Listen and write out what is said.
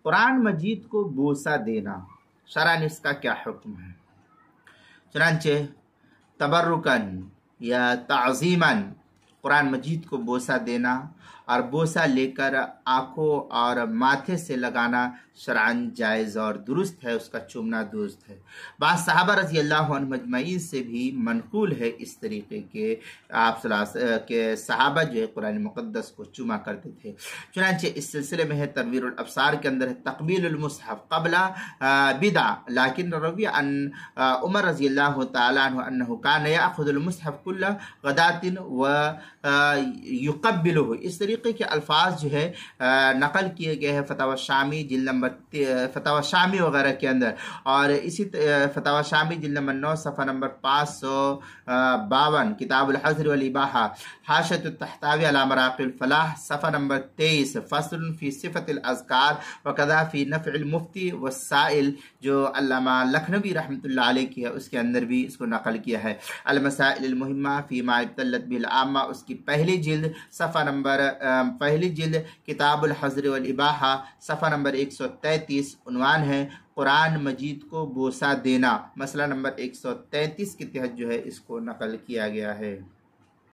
قرآن مجید کو بوسہ دینا شرعاً اس کا کیا حکم ہے؟ چنانچہ تبرکاً یا تعظیماً قرآن مجید کو بوسہ دینا اور بوسہ لے کر آنکھوں اور ماتھے سے لگانا شرعاً جائز اور درست ہے، اس کا چومنا درست ہے۔ بعض صحابہ رضی اللہ عنہم اجمعین سے بھی منقول ہے اس طریقے کے آپ کے صحابہ جو ہے قرآن مقدس کو چوما کرتے تھے۔ چنانچہ اس سلسلے میں ہے تنویر الابصار کے اندر ہے تقبیل المصحف قبل بدع، لیکن روی عن عمر رضی اللہ تعالیٰ عنہ انہ کان یاخذ المصحف کل غدات و یقبلہ، اس طریقے کے الفاظ جو ہے نقل کیے گئے ہیں فتاوی شامی جلد نمبر فتاوی شامی وغیرہ کے اندر، اور اسی فتاوی شامی جلد نمبر 9 صفحہ نمبر 552، کتاب الحظر والاباحہ، حاشیۃ التحتاوی علی مراقی الفلاح صفحہ نمبر 23، فصل فی صفت الاذکار وکذا فی نفع المفتی والسائل جو علامہ لکھنوی رحمۃ اللہ علیہ کی ہے، اس کے اندر بھی اس کو نقل کیا ہے۔ المسائل المہمہ فیما ابتلت به العامہ، اس کی پہلی جلد صفحہ نمبر پہلی جلد کتاب الحظر والاباحہ صفحہ نمبر 133، عنوان ہے قرآن مجید کو بوسہ دینا، مسئلہ نمبر 133 کے تحت جو ہے اس کو نقل کیا گیا ہے۔